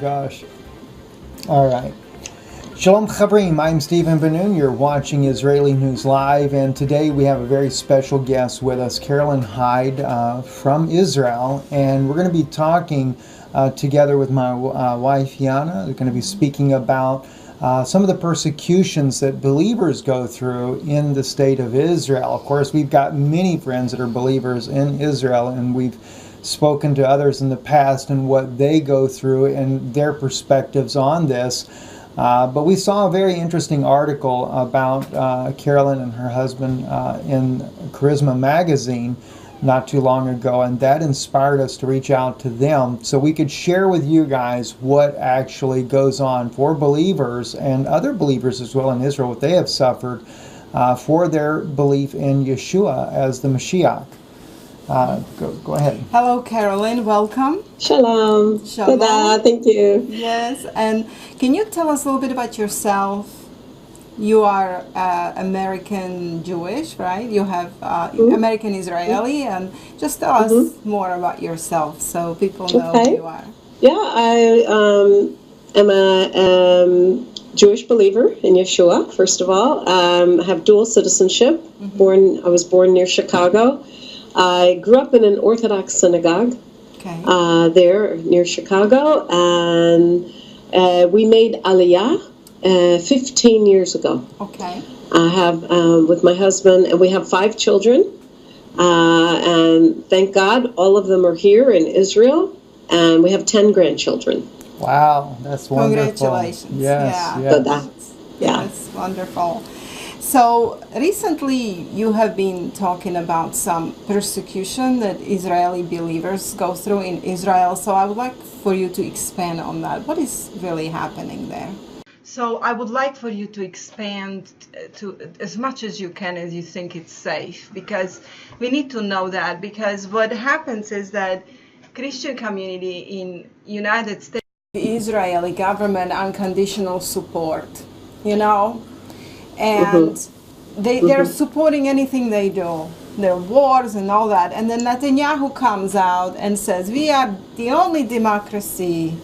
gosh. All right. Shalom Chavrim, I'm Stephen Ben-Nun. You're watching Israeli News Live, and today we have a very special guest with us, Carolyn Hyde from Israel, and we're going to be talking together with my wife Yana. We're going to be speaking about some of the persecutions that believers go through in the state of Israel. Of course, we've got many friends that are believers in Israel, and we've spoken to others in the past and what they go through and their perspectives on this. But we saw a very interesting article about Carolyn and her husband in Charisma magazine not too long ago, and that inspired us to reach out to them so we could share with you guys what actually goes on for believers and other believers as well in Israel, what they have suffered for their belief in Yeshua as the Moshiach. Go ahead. Hello, Carolyn. Welcome. Shalom. Shalom. Tada. Thank you. Yes. And can you tell us a little bit about yourself? You are American Jewish, right? You have American Israeli, and just tell us more about yourself so people know who you are. Yeah, I am a Jewish believer in Yeshua, first of all. I have dual citizenship. I was born near Chicago. I grew up in an Orthodox synagogue there near Chicago, and we made Aliyah 15 years ago. Okay. I have with my husband, and we have 5 children, and thank God all of them are here in Israel, and we have 10 grandchildren. Wow, that's wonderful. Congratulations. Yes, yeah. Yes. That's wonderful. So recently you have been talking about some persecution that Israeli believers go through in Israel. So I would like for you to expand on that. What is really happening there? So I would like for you to expand to as much as you can, as you think it's safe, because we need to know that, because what happens is that Christian community in United States, the Israeli government unconditional support, and they're supporting anything they do, their wars and all that. And then Netanyahu comes out and says, we are the only democracy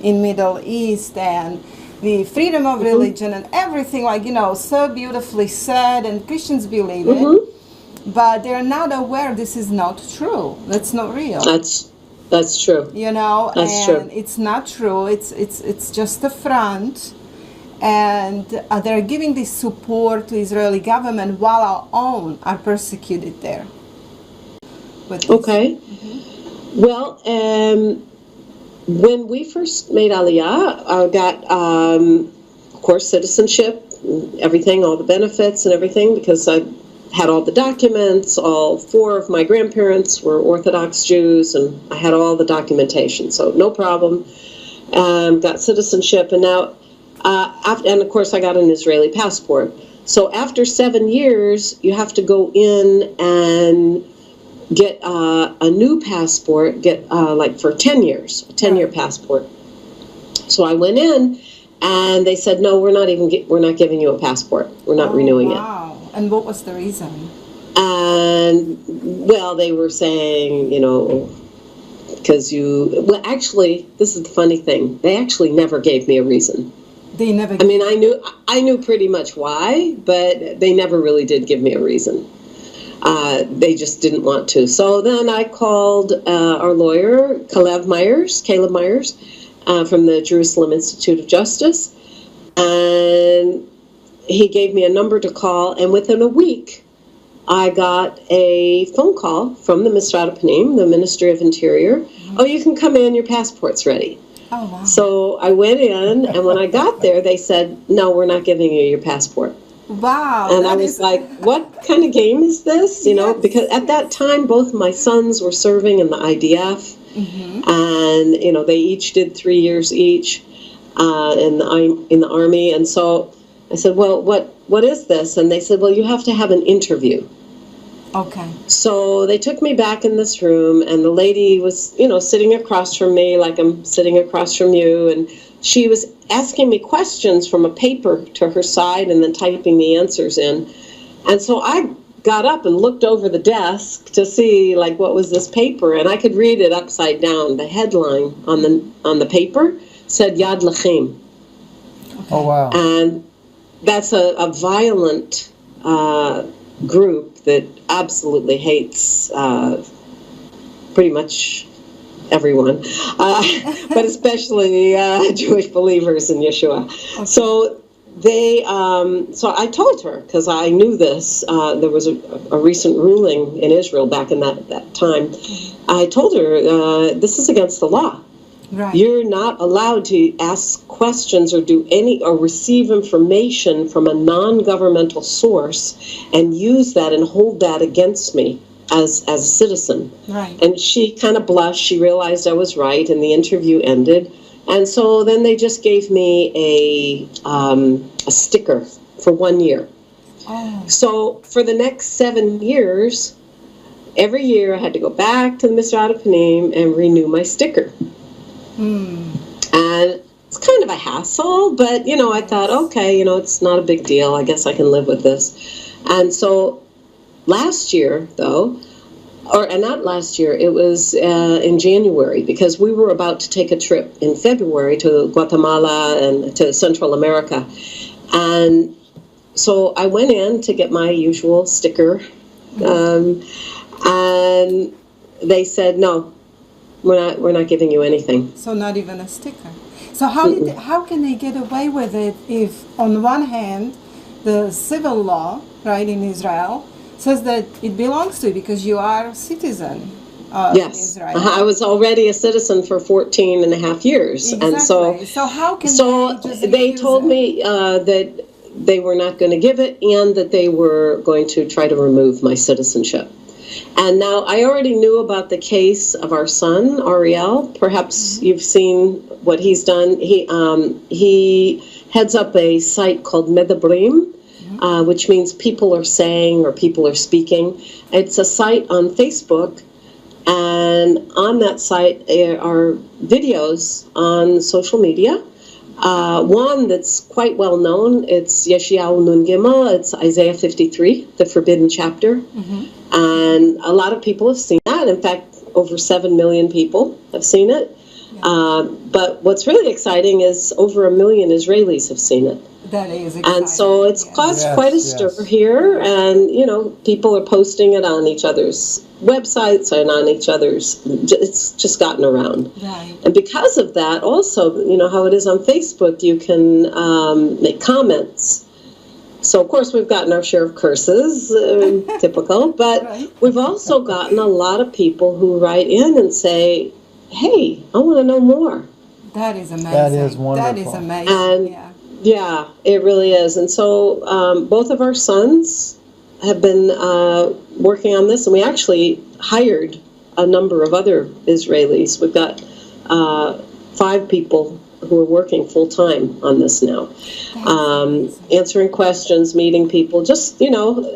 in Middle East, and the freedom of religion and everything, so beautifully said, and Christians believe it, but they're not aware this is not true. That's not real. That's true. That's true. It's not true. It's just a front. And they're giving this support to Israeli government while our own are persecuted there. Okay. Well, when we first made Aliyah, I got, of course, citizenship, everything, all the benefits and everything, because I had all the documents. All 4 of my grandparents were Orthodox Jews, and I had all the documentation, so no problem. Got citizenship, and now, and of course, I got an Israeli passport. So after 7 years, you have to go in and get a new passport, like for 10 years, a 10-year passport. So I went in, and they said, no, we're not giving you a passport. We're not renewing it. Wow. And what was the reason? And, well, they were saying, because actually, this is the funny thing. They actually never gave me a reason. They never. I mean, I knew pretty much why, but they never really did give me a reason. They just didn't want to. So then I called our lawyer, Caleb Myers, from the Jerusalem Institute of Justice, and he gave me a number to call, and within a week, I got a phone call from the Misrad Panim, the Ministry of Interior. Oh, you can come in, your passport's ready. Oh, wow. So I went in, and when I got there, they said, no, we're not giving you your passport. Wow. And I was like, what kind of game is this? Because at that time, both my sons were serving in the IDF, and, they each did 3 years each in the Army. And so I said, well, what is this? And they said, well, you have to have an interview. Okay. So they took me back in this room, and the lady was, sitting across from me like I'm sitting across from you, and she was asking me questions from a paper to her side and then typing the answers in. And so I got up and looked over the desk to see, what was this paper, and I could read it upside down, the headline on the paper said Yad Lachem. Oh, wow. And that's a violent group that absolutely hates pretty much everyone, but especially Jewish believers in Yeshua. Okay. So so I told her, because I knew this, there was a recent ruling in Israel back in that time. I told her, this is against the law. Right. You're not allowed to ask questions or receive information from a non-governmental source and use that and hold that against me as a citizen. Right. And she kind of blushed. She realized I was right, and the interview ended. And so then they just gave me a sticker for 1 year. Oh. So for the next 7 years, every year I had to go back to the Misrata Panim and renew my sticker. And it's kind of a hassle, but, I thought, okay, it's not a big deal. I guess I can live with this. And so last year, though, and not last year, it was in January, because we were about to take a trip in February to Guatemala and to Central America. And so I went in to get my usual sticker, and they said, no, we're not giving you anything. So not even a sticker. So how can they get away with it if, on one hand, the civil law, right, in Israel, says that it belongs to you because you are a citizen of Israel? I was already a citizen for 14 and a half years. Exactly. And so how can they told me that they were not going to give it, and that they were going to try to remove my citizenship. And now I already knew about the case of our son, Ariel. Perhaps you've seen what he's done. He heads up a site called Medabrim, which means people are saying or people are speaking. It's a site on Facebook, and on that site are videos on social media. One that's quite well known, it's Yeshayahu Nun Gimel, it's Isaiah 53, the forbidden chapter. And a lot of people have seen that. In fact, over 7 million people have seen it. But what's really exciting is over 1 million Israelis have seen it. That is exciting. And so it's caused quite a stir here, and people are posting it on each other's websites and on each other's. It's just gotten around. Right. And because of that, also, how it is on Facebook, you can make comments. So, of course, we've gotten our share of curses, typical, but we've also gotten a lot of people who write in and say, hey, I want to know more. That is amazing. That is wonderful. That is amazing. And yeah, it really is. And so both of our sons have been working on this, and we actually hired a number of other Israelis. We've got 5 people who are working full-time on this now, answering questions, meeting people, just,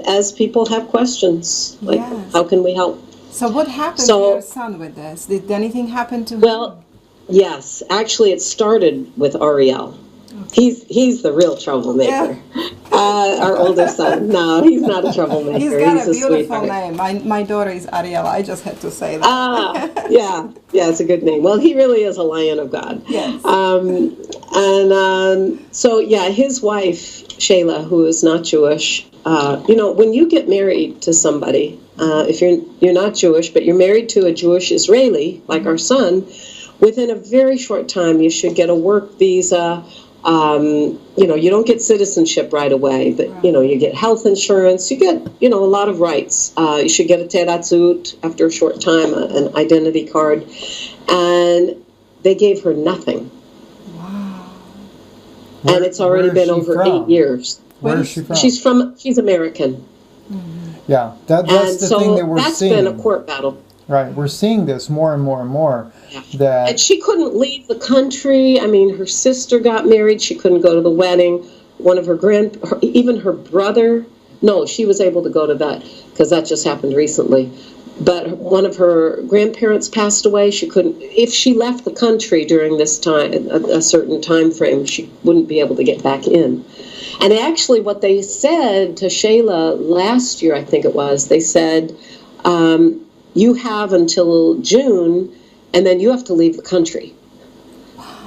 as people have questions, like, how can we help? So what happened to your son with this? Did anything happen to him? Well, yes. Actually, it started with Ariel. Okay. He's the real troublemaker. Yeah. Our older son. No, he's not a troublemaker. He's got a beautiful name. My daughter is Ariel. I just had to say that. Yeah, it's a good name. Well, he really is a lion of God. Yes. So his wife, Shayla, who is not Jewish, when you get married to somebody, if you're not Jewish, but you're married to a Jewish Israeli, like our son, within a very short time, you should get a work visa. You don't get citizenship right away, but, you get health insurance, you get, a lot of rights. You should get a teratzut after a short time, an identity card. And they gave her nothing. Wow. And it's already been over 8 years. Where is she from? She's American. Mm-hmm. Yeah, that's the thing that we're seeing. That's been a court battle. Right, we're seeing this more and more and more. Yeah. And she couldn't leave the country. I mean, her sister got married. She couldn't go to the wedding. One of even her brother. No, she was able to go to that because that just happened recently. But one of her grandparents passed away. She couldn't. If she left the country during this time, a certain time frame, she wouldn't be able to get back in. And actually, what they said to Shayla last year, I think it was, they said, you have until June, and then you have to leave the country.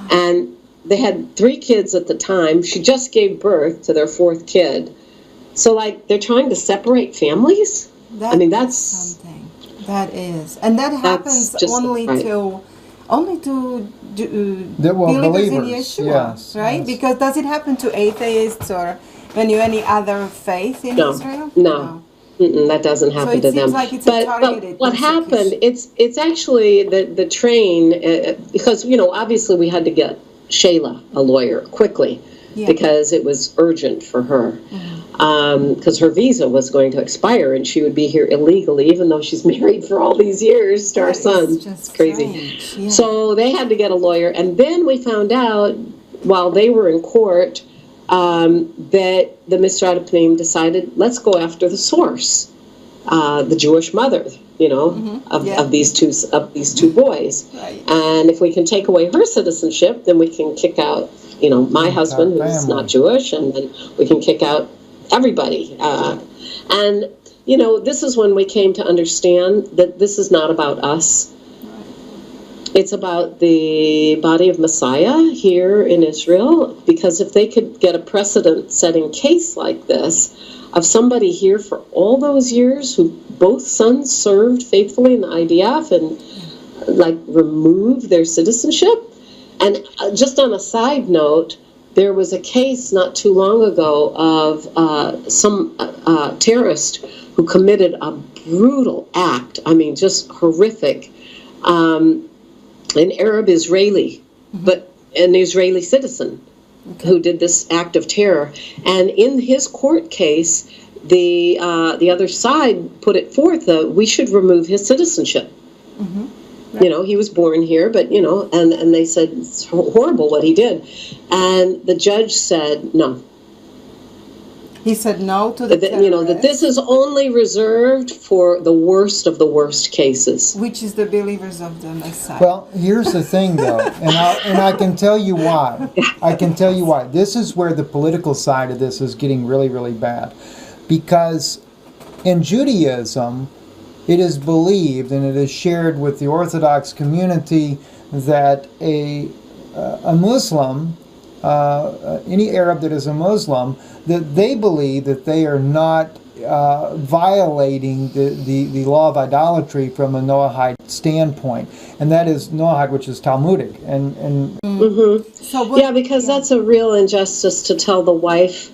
And they had 3 kids at the time. She just gave birth to their 4th kid. So, like, they're trying to separate families? That's something. That is. And that happens only to believers in Yeshua, right? Yes. Because does it happen to atheists or any other faith in Israel? No. That doesn't happen to them. Like it's but what happened, it's actually the train, because, obviously we had to get Shayla a lawyer quickly because it was urgent for her. Because her visa was going to expire and she would be here illegally, even though she's married for all these years to our son. It's crazy. Yeah. So they had to get a lawyer. And then we found out, while they were in court, that the Misrat Pnim decided, let's go after the source, the Jewish mother, of these two boys. Right. And if we can take away her citizenship, then we can kick out, my husband, who's not Jewish, and then we can kick out everybody. And this is when we came to understand that this is not about us. It's about the body of Messiah here in Israel, because if they could get a precedent-setting case like this of somebody here for all those years who both sons served faithfully in the IDF and removed their citizenship. And just on a side note, there was a case not too long ago of some terrorist who committed a brutal act, just horrific, an Arab Israeli, but an Israeli citizen who did this act of terror. And in his court case, the other side put it forth that we should remove his citizenship. Right. He was born here, but, and they said it's horrible what he did. And the judge said no. He said no to the that this is only reserved for the worst of the worst cases, which is the believers of the Messiah. Well, here's the thing, though, and I can tell you why. I can tell you why. This is where the political side of this is getting really, really bad, because in Judaism, it is believed and it is shared with the Orthodox community that a Muslim, any Arab that is a Muslim, that they believe that they are not violating the law of idolatry from a Noahide standpoint, and that is Noahide, which is Talmudic, and So because that's a real injustice to tell the wife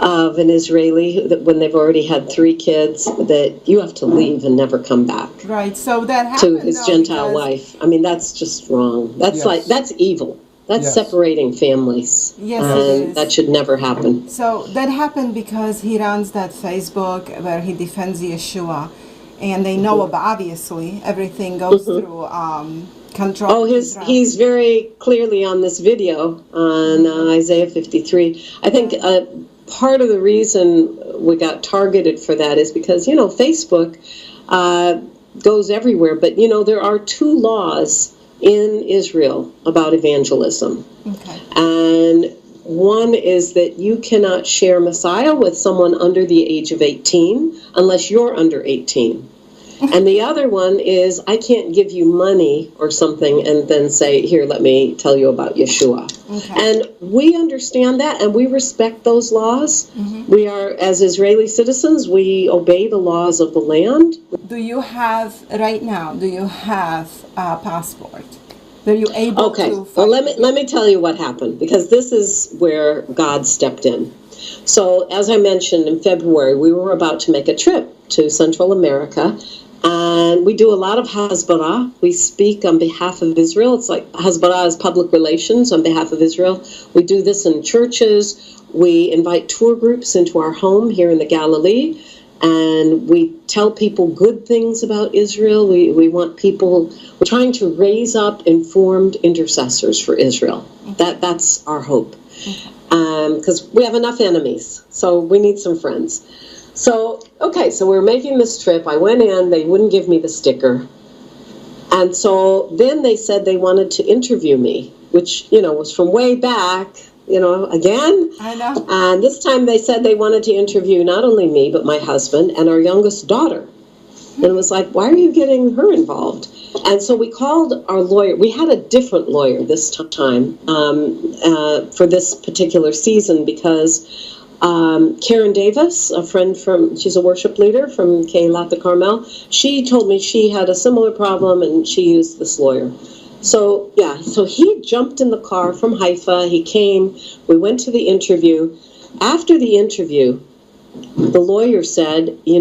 of an Israeli that when they've already had 3 kids that you have to leave and never come back. Right. So that happened to his Gentile wife. That's just wrong. That's that's evil. That's separating families. Yes, and that should never happen. So that happened because he runs that Facebook where he defends Yeshua, and they know about, obviously everything goes through control. Oh, he's very clearly on this video on Isaiah 53. I think part of the reason we got targeted for that is because Facebook goes everywhere, but there are 2 laws in Israel about evangelism. Okay. And one is that you cannot share Messiah with someone under the age of 18 unless you're under 18. And the other one is I can't give you money or something and then say, here, let me tell you about Yeshua. Okay. And we understand that and we respect those laws. We are, as Israeli citizens, we obey the laws of the land. Do you have a passport? Are you able to? Well, let me tell you what happened, because this is where God stepped in. So, as I mentioned, in February, we were about to make a trip to Central America, and we do a lot of Hasbara. We speak on behalf of Israel. It's like Hasbara is public relations on behalf of Israel. We do this in churches. We invite tour groups into our home here in the Galilee, and we tell people good things about Israel. We want people, we're trying to raise up informed intercessors for Israel. That's our hope. Because we have enough enemies, so we need some friends. So we're making this trip. I went in, they wouldn't give me the sticker. And so then they said they wanted to interview me, which, was from way back, again. I know. And this time they said they wanted to interview not only me, but my husband and our youngest daughter. And it was like, why are you getting her involved? And so we called our lawyer. We had a different lawyer this time for this particular season because Karen Davis, a friend she's a worship leader from Keilat Carmel, she told me she had a similar problem and she used this lawyer. So, so he jumped in the car from Haifa. He came. We went to the interview. After the interview, the lawyer said, you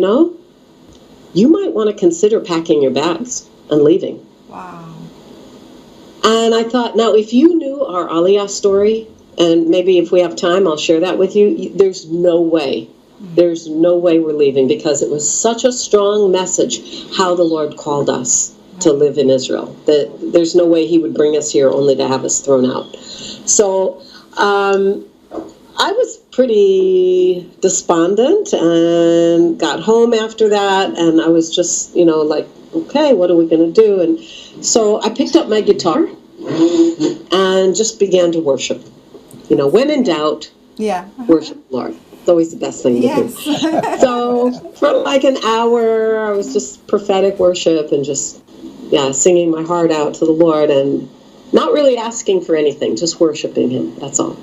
might want to consider packing your bags and leaving. Wow. And I thought, now, if you knew our Aliyah story, and maybe if we have time, I'll share that with you, there's no way. There's no way we're leaving because it was such a strong message how the Lord called us to live in Israel, that there's no way he would bring us here only to have us thrown out. So I was pretty despondent and got home after that, and I was just, like, okay, what are we going to do? And so I picked up my guitar and just began to worship. When in doubt, worship the Lord. It's always the best thing to do. So for like an hour, I was just prophetic worship and just, singing my heart out to the Lord and not really asking for anything, just worshiping him. That's all.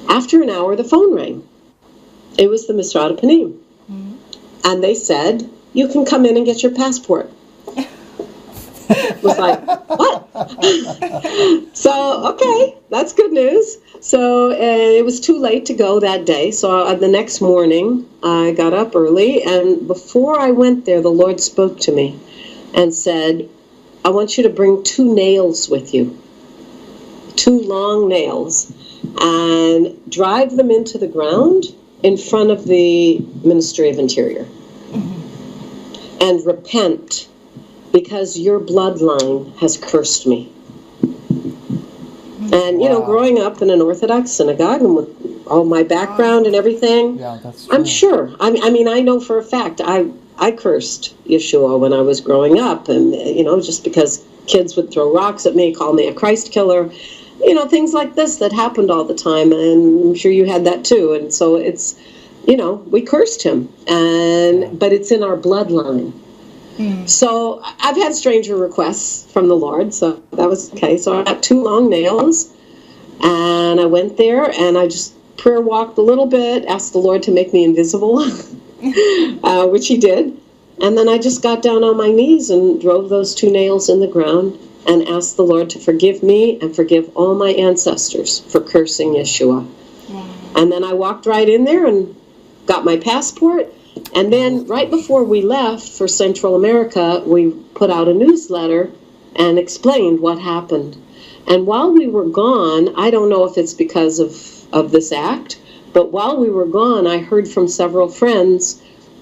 After an hour, the phone rang. It was the Misrata Panim. And they said, you can come in and get your passport. It was like, what? So, okay, that's good news. So it was too late to go that day. So the next morning, I got up early. And before I went there, the Lord spoke to me and said, I want you to bring 2 nails with you, 2 long nails, and drive them into the ground in front of the Ministry of Interior. And repent, because your bloodline has cursed me. And, growing up in an Orthodox synagogue and with all my background and everything, that's I'm sure. I mean, I know for a fact I cursed Yeshua when I was growing up. And, just because kids would throw rocks at me, call me a Christ killer, things like this that happened all the time. And I'm sure you had that too. And so it's, we cursed him. But it's in our bloodline. So I've had stranger requests from the Lord, so that was okay. So I got 2 long nails, and I went there, and I just prayer walked a little bit, asked the Lord to make me invisible, which he did. And then I just got down on my knees and drove those 2 nails in the ground and asked the Lord to forgive me and forgive all my ancestors for cursing Yeshua. And then I walked right in there and got my passport. And then right before we left for Central America, we put out a newsletter and explained what happened. And while we were gone, I don't know if it's because of this act, but while we were gone, I heard from several friends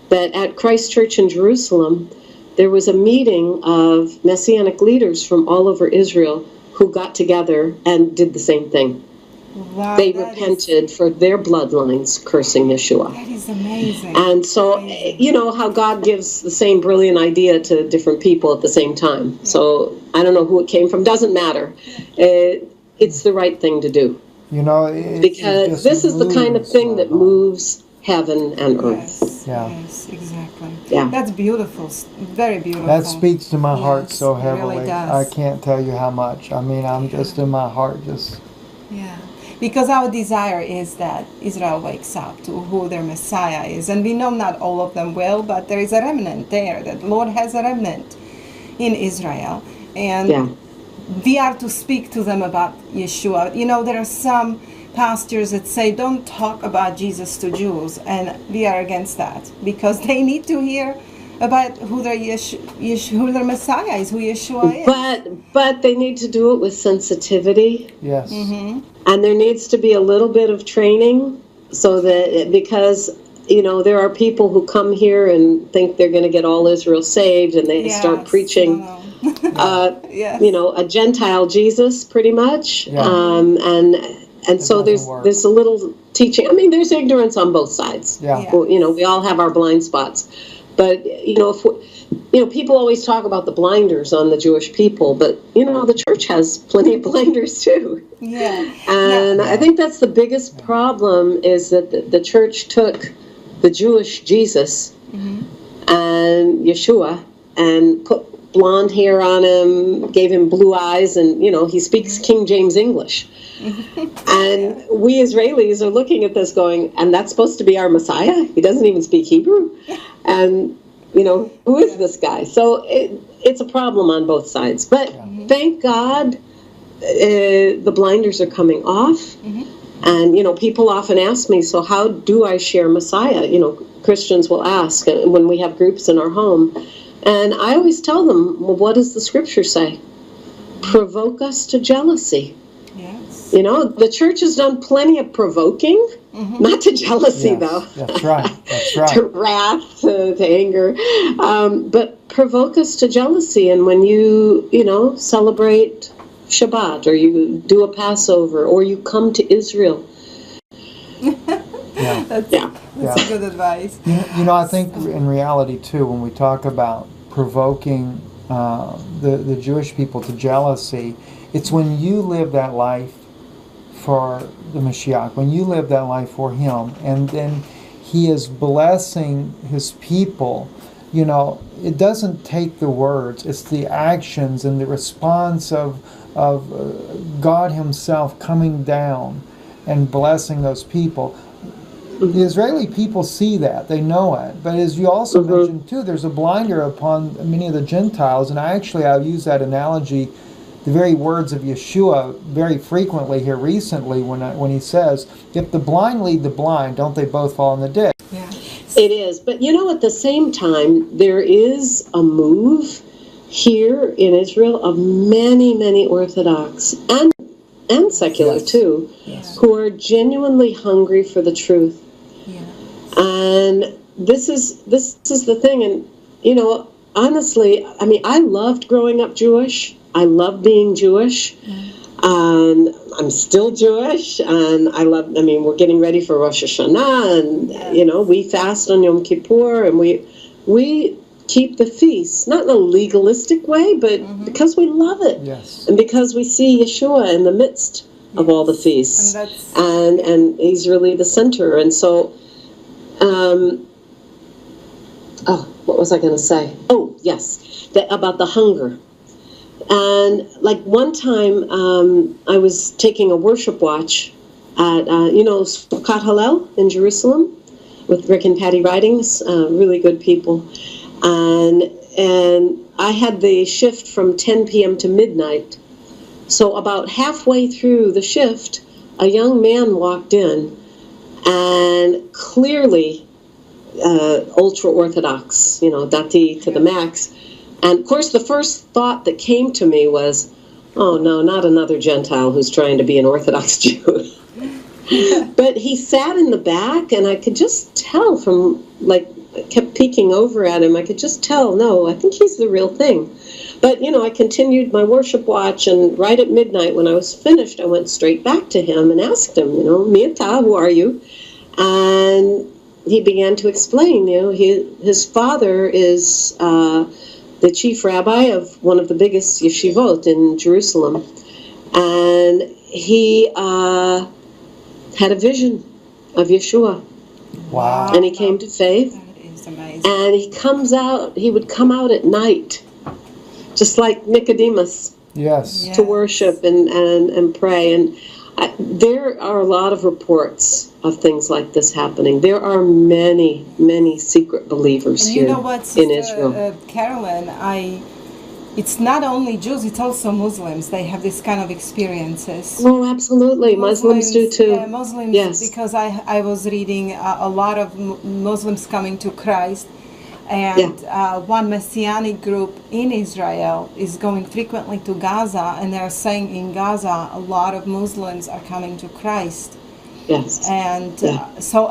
that at Christ Church in Jerusalem, there was a meeting of Messianic leaders from all over Israel who got together and did the same thing. Wow, they repented for their bloodlines cursing Yeshua. That is amazing. And so, how God gives the same brilliant idea to different people at the same time. So I don't know who it came from. Doesn't matter. It's the right thing to do. Because this is the kind of thing that moves heaven and earth. Yes, exactly. Yeah. That's beautiful. Very beautiful. That speaks to my heart so heavily. It really does. I can't tell you how much. I mean, I'm just in my heart just... Yeah. Because our desire is that Israel wakes up to who their Messiah is. And we know not all of them will, but there is a remnant there. That the Lord has a remnant in Israel. And we are to speak to them about Yeshua. There are some pastors that say, don't talk about Jesus to Jews. And we are against that. Because they need to hear about who their who their Messiah is, who Yeshua is. But they need to do it with sensitivity. Yes. And there needs to be a little bit of training so that, because, there are people who come here and think they're going to get all Israel saved, and they start preaching, a Gentile Jesus, pretty much. And so there's a little teaching. I mean, there's ignorance on both sides. We all have our blind spots. But, if people always talk about the blinders on the Jewish people, but, the church has plenty of blinders too. And I think that's the biggest problem, is that the church took the Jewish Jesus and Yeshua and blonde hair on him, gave him blue eyes, and, he speaks King James English. And we Israelis are looking at this going, and that's supposed to be our Messiah? He doesn't even speak Hebrew? And, who is this guy? So it's a problem on both sides. But thank God the blinders are coming off. And, people often ask me, so how do I share Messiah? Christians will ask when we have groups in our home. And I always tell them, well, what does the scripture say? Provoke us to jealousy. Yes. The church has done plenty of provoking, not to jealousy, though. That's right. That's right. To wrath, to anger. But provoke us to jealousy. And when you, celebrate Shabbat, or you do a Passover, or you come to Israel. That's a good advice. I think in reality, too, when we talk about provoking the Jewish people to jealousy, it's when you live that life for the Moshiach, when you live that life for Him, and then He is blessing His people. It doesn't take the words, it's the actions and the response of God Himself coming down and blessing those people. The Israeli people see that, they know it. But as you also mentioned too, there's a blinder upon many of the Gentiles, and I've used that analogy, the very words of Yeshua, very frequently here recently when he says, if the blind lead the blind, don't they both fall in the ditch? Yeah. It is. But at the same time, there is a move here in Israel of many, many Orthodox and secular too, who are genuinely hungry for the truth. And this is the thing. And honestly, I loved growing up Jewish. I love being Jewish. And I'm still Jewish, and we're getting ready for Rosh Hashanah, and we fast on Yom Kippur, and we keep the feasts, not in a legalistic way, but because we love it, and because we see Yeshua in the midst of all the feasts, and He's really the center. And so, what was I going to say? Oh, yes, about the hunger. And like one time, I was taking a worship watch at, Sukkot Hallel in Jerusalem with Rick and Patty Ridings, really good people. And I had the shift from 10 p.m. to midnight. So about halfway through the shift, a young man walked in, and clearly ultra-Orthodox, Dati to the max. And, of course, the first thought that came to me was, oh, no, not another Gentile who's trying to be an Orthodox Jew. But he sat in the back, and I could just tell from, I kept peeking over at him. I could just tell, no, I think he's the real thing. But, I continued my worship watch, and right at midnight when I was finished, I went straight back to him and asked him, Miata, who are you? And he began to explain, his father is the chief rabbi of one of the biggest yeshivot in Jerusalem. And he had a vision of Yeshua. Wow. And he came to faith. That is amazing. And he would come out at night, just like Nicodemus, to worship and pray. And there are a lot of reports of things like this happening. There are many, many secret believers here in Israel. Carolyn, it's not only Jews, it's also Muslims. They have this kind of experiences. Oh, absolutely. Muslims do too. Yeah, Muslims, yes. Because I was reading a lot of Muslims coming to Christ. And one Messianic group in Israel is going frequently to Gaza, and they're saying in Gaza a lot of Muslims are coming to Christ. Yes. And so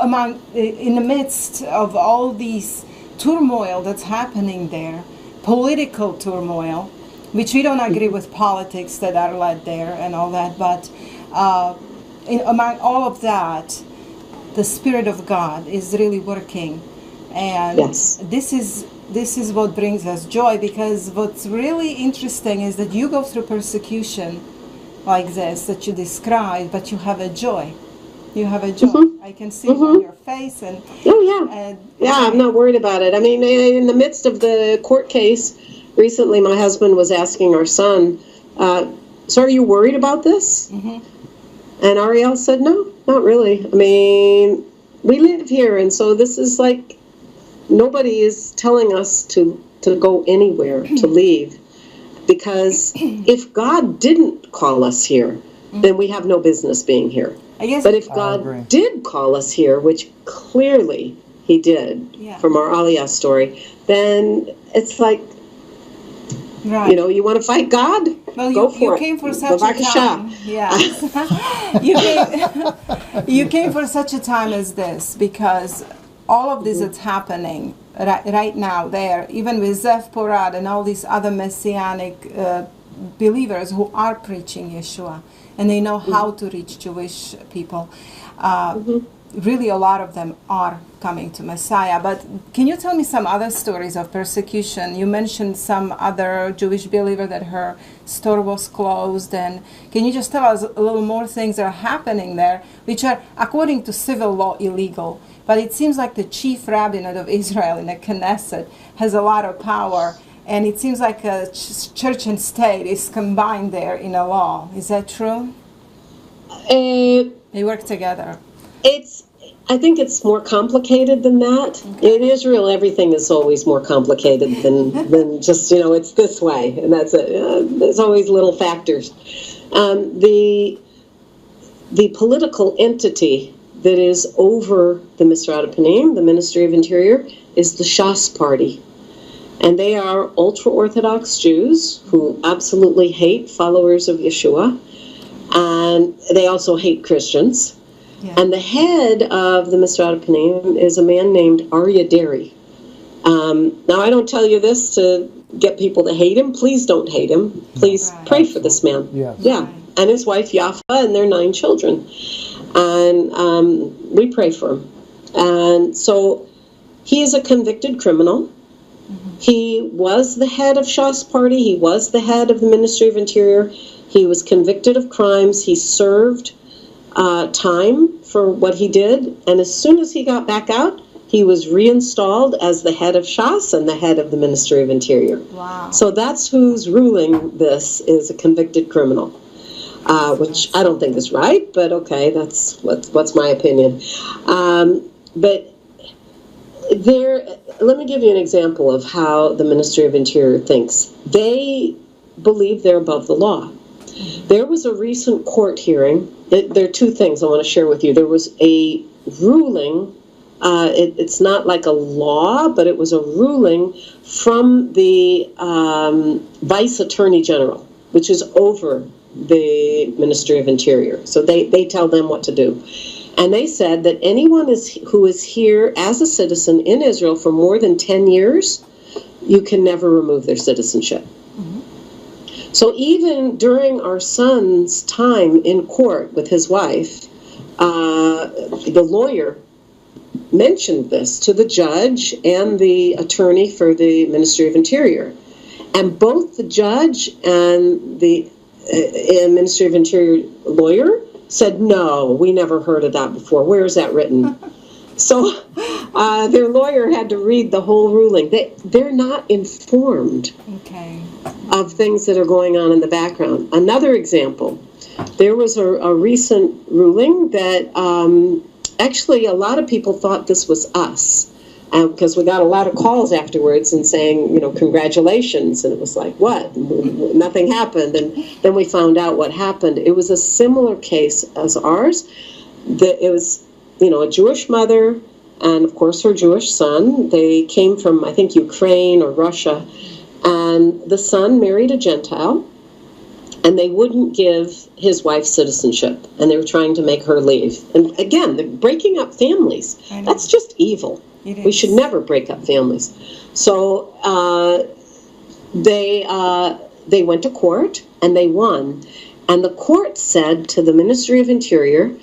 in the midst of all these turmoil that's happening there, political turmoil, which we don't agree with politics that are led there and all that, but among all of that, the Spirit of God is really working. And this is what brings us joy, because what's really interesting is that you go through persecution like this that you describe, but you have a joy. You have a joy. I can see it on your face. I'm not worried about it. I mean, in the midst of the court case, recently my husband was asking our son, so are you worried about this? And Ariel said, no, not really. I mean, we live here, and so this is like, nobody is telling us to go anywhere, to leave. Because if God didn't call us here, then we have no business being here. But if God did call us here, which clearly he did from our Aliyah story, then it's like, you know, you want to fight God? Well, go for you it. came for such a time. Yes. you came for such a time as this, because all of this is happening right now there, even with Zev Porad and all these other messianic believers who are preaching Yeshua, and they know how to reach Jewish people. Really, a lot of them are coming to Messiah. But can you tell me some other stories of persecution? You mentioned some other Jewish believer that her store was closed. And can you just tell us a little more things that are happening there, which are, according to civil law, illegal? But it seems like the chief rabbinate of Israel in the Knesset has a lot of power. And it seems like a church and state is combined there in a law. Is that true? They work together. I think it's more complicated than that. In Israel, everything is always more complicated than just, you know, it's this way, and that's it. There's always little factors. The political entity that is over the Misrat Panim, the Ministry of Interior, is the Shas party. And they are ultra-Orthodox Jews who absolutely hate followers of Yeshua, and they also hate Christians. And the head of the Misrat Panim is a man named Aryeh Deri. Now, I don't tell you this to get people to hate him. Please don't hate him. Please pray for this man. Yeah. And his wife Yafa and their 9 children. And we pray for him. And so he is a convicted criminal. He was the head of Shas Party. He was the head of the Ministry of Interior. He was convicted of crimes. He served time for what he did, and as soon as he got back out, he was reinstalled as the head of Shas and the head of the Ministry of Interior. Wow. So that's who's ruling this, is a convicted criminal, which I don't think is right, but okay, that's what's my opinion. But let me give you an example of how the Ministry of Interior thinks. They believe they're above the law. There was a recent court hearing. There are 2 things I want to share with you. There was a ruling, it's not like a law, but it was a ruling from the Vice Attorney General, which is over the Ministry of Interior. So they tell them what to do. And they said that anyone who is here as a citizen in Israel for more than 10 years, you can never remove their citizenship. So even during our son's time in court with his wife, the lawyer mentioned this to the judge and the attorney for the Ministry of Interior. And both the judge and the Ministry of Interior lawyer said, no, we never heard of that before. Where is that written? So their lawyer had to read the whole ruling. They're not informed of things that are going on in the background. Another example, there was a recent ruling that actually a lot of people thought this was us, because we got a lot of calls afterwards and saying, you know, congratulations. And it was like, what? Nothing happened. And then we found out what happened. It was a similar case as ours. It was, you know, a Jewish mother and, of course, her Jewish son. They came from, I think, Ukraine or Russia. And the son married a Gentile, and they wouldn't give his wife citizenship, and they were trying to make her leave. And again, they're breaking up families. That's just evil. We should never break up families. So they went to court, and they won. And the court said to the Ministry of Interior,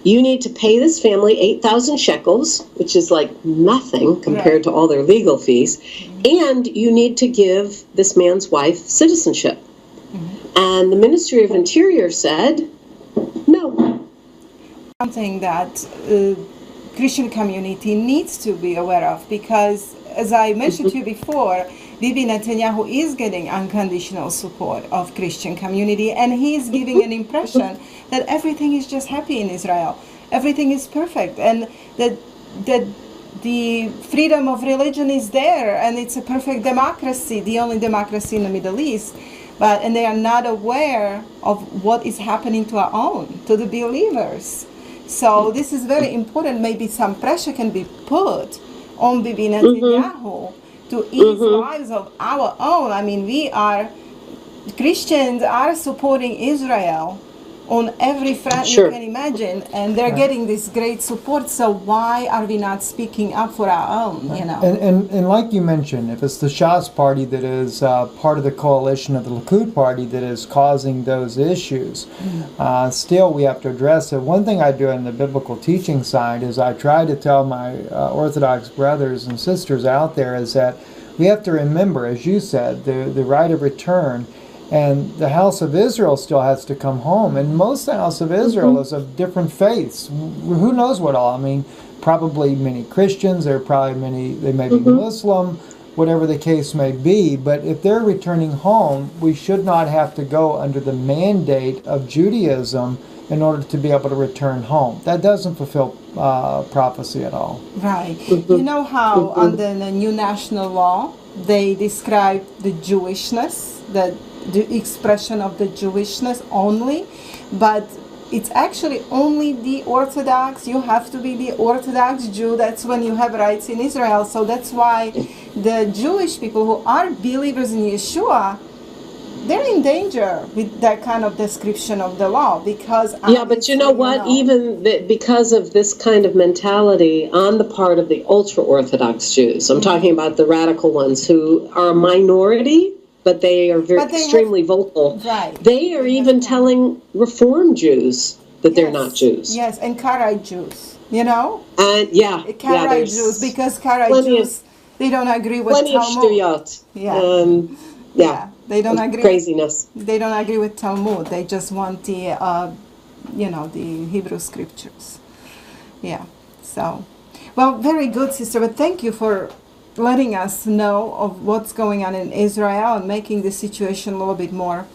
you need to pay this family 8,000 shekels, which is like nothing compared to all their legal fees, and you need to give this man's wife citizenship. And the Ministry of Interior said, no. Something that Christian community needs to be aware of, because as I mentioned to you before, Bibi Netanyahu is getting unconditional support of Christian community, and he is giving an impression that everything is just happy in Israel. Everything is perfect, and that the freedom of religion is there, and it's a perfect democracy, the only democracy in the Middle East. And they are not aware of what is happening to our own, to the believers. So this is very important. Maybe some pressure can be put on Bibi Netanyahu to ease lives of our own. I mean, Christians are supporting Israel on every front you can imagine, and they're getting this great support. So why are we not speaking up for our own, you know? And like you mentioned, if it's the Shas party that is part of the coalition of the Likud party that is causing those issues, still we have to address it. One thing I do in the biblical teaching side is I try to tell my Orthodox brothers and sisters out there is that we have to remember, as you said, the right of return. And the house of Israel still has to come home. And most of the house of Israel is of different faiths. Who knows what all? I mean, probably many Christians. There are probably many, they may be Muslim, whatever the case may be. But if they're returning home, we should not have to go under the mandate of Judaism in order to be able to return home. That doesn't fulfill prophecy at all. Right. You know how under the new national law, they describe the Jewishness, the expression of the Jewishness only, but it's actually only the Orthodox. You have to be the Orthodox Jew. That's when you have rights in Israel. So that's why the Jewish people who are believers in Yeshua, they're in danger with that kind of description of the law, because but you know what? Even because of this kind of mentality on the part of the ultra-Orthodox Jews, I'm talking about the radical ones who are a minority, but they are extremely vocal. Right. They are even telling Reform Jews that they're not Jews. Yes, and Karaite Jews, you know? And Karaite Jews, because Karaite Jews, they don't agree with Talmud. They don't agree. Craziness. They don't agree with Talmud. They just want the, the Hebrew scriptures. Yeah. So, well, very good, sister. But thank you for letting us know of what's going on in Israel and making the situation a little bit more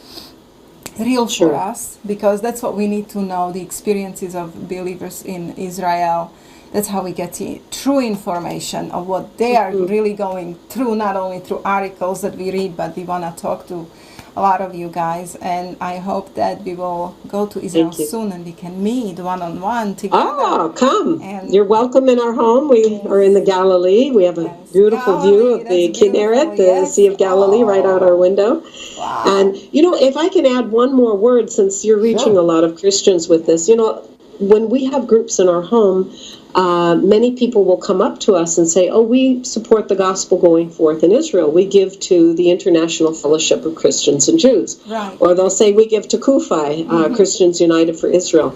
real for us, because that's what we need to know, the experiences of believers in Israel. That's how we get the true information of what they are really going through, not only through articles that we read, but we want to talk to a lot of you guys. And I hope that we will go to Israel soon and we can meet one-on-one together. Oh, come. And you're welcome in our home. We are in the Galilee. We have a beautiful view of the Kinneret, the Sea of Galilee, right out our window. Wow. And, if I can add one more word, since you're reaching a lot of Christians with this, when we have groups in our home, many people will come up to us and say, we support the gospel going forth in Israel. We give to the International Fellowship of Christians and Jews. Right. Or they'll say, we give to CUFI, Christians United for Israel.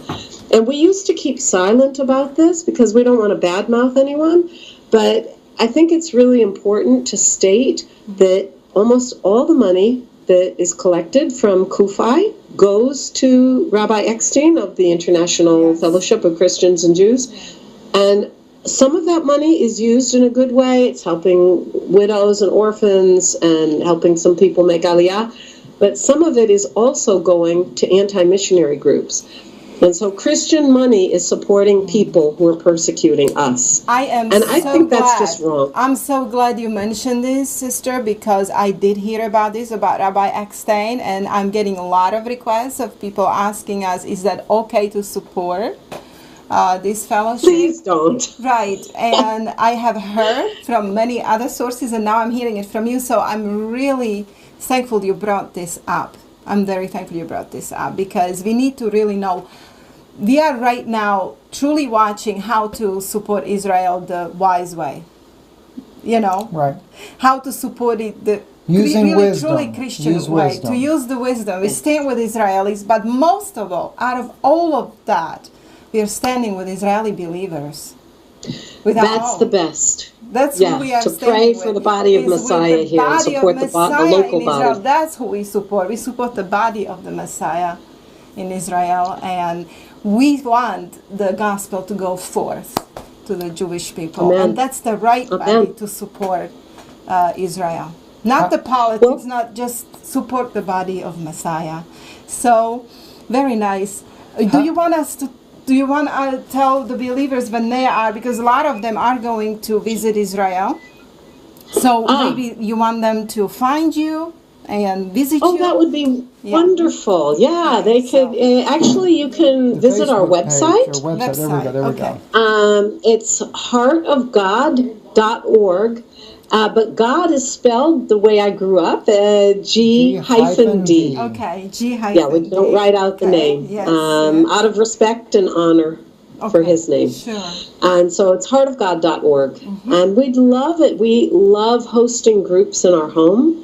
And we used to keep silent about this because we don't want to badmouth anyone. But I think it's really important to state that almost all the money that is collected from CUFI goes to Rabbi Eckstein of the International Fellowship of Christians and Jews. And some of that money is used in a good way. It's helping widows and orphans and helping some people make aliyah. But some of it is also going to anti-missionary groups. And so Christian money is supporting people who are persecuting us. I think that's just wrong. I'm so glad you mentioned this, sister, because I did hear about this, about Rabbi Eckstein, and I'm getting a lot of requests of people asking us, is that okay to support this fellowship? Please don't. Right. And I have heard from many other sources, and now I'm hearing it from you, so I'm really thankful you brought this up. I'm very thankful you brought this up, because we need to really know. We are right now truly watching how to support Israel the wise way. Right. How to support it the using wisdom. Truly Christian way. To use the wisdom. We stand with Israelis, but most of all, out of all of that, we are standing with Israeli believers. That's the best. That's who we are to pray for the body of Messiah here and support the local body. That's who we support. We support the body of the Messiah in Israel, and we want the gospel to go forth to the Jewish people. Amen. And that's the right body to support Israel. Not the politics, not just support the body of Messiah. So, very nice. Do you want to tell the believers when they are, because a lot of them are going to visit Israel. So maybe you want them to find you and visit you? Oh, that would be wonderful. Yeah, they could. Actually, you can visit our website. There we go. It's heartofgod.org. But God is spelled the way I grew up, G-D. Okay, G-D. Yeah, we don't write out the name. Yes, out of respect and honor for his name. Sure. And so it's heartofgod.org. And we'd love it. We love hosting groups in our home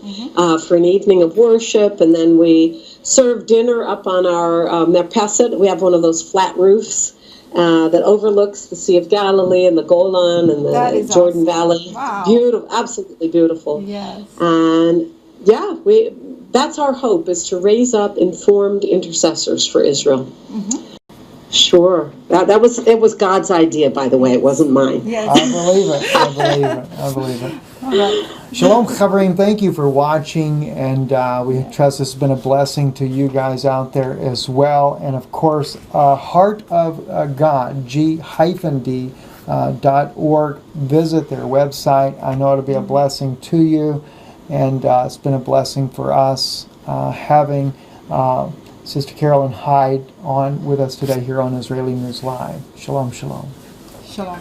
for an evening of worship. And then we serve dinner up on our merpeset. We have one of those flat roofs that overlooks the Sea of Galilee and the Golan and the Jordan Valley. Wow. Beautiful, absolutely beautiful. Yes. And that's our hope, is to raise up informed intercessors for Israel. Sure. It was God's idea, by the way. It wasn't mine. Yes. I believe it. All right. Shalom Chavrim, thank you for watching, and we trust this has been a blessing to you guys out there as well. And of course, Heart of God, G-D.org. Visit their website. I know it'll be a blessing to you, and it's been a blessing for us having Sister Carolyn Hyde on with us today here on Israeli News Live. Shalom, shalom. Shalom.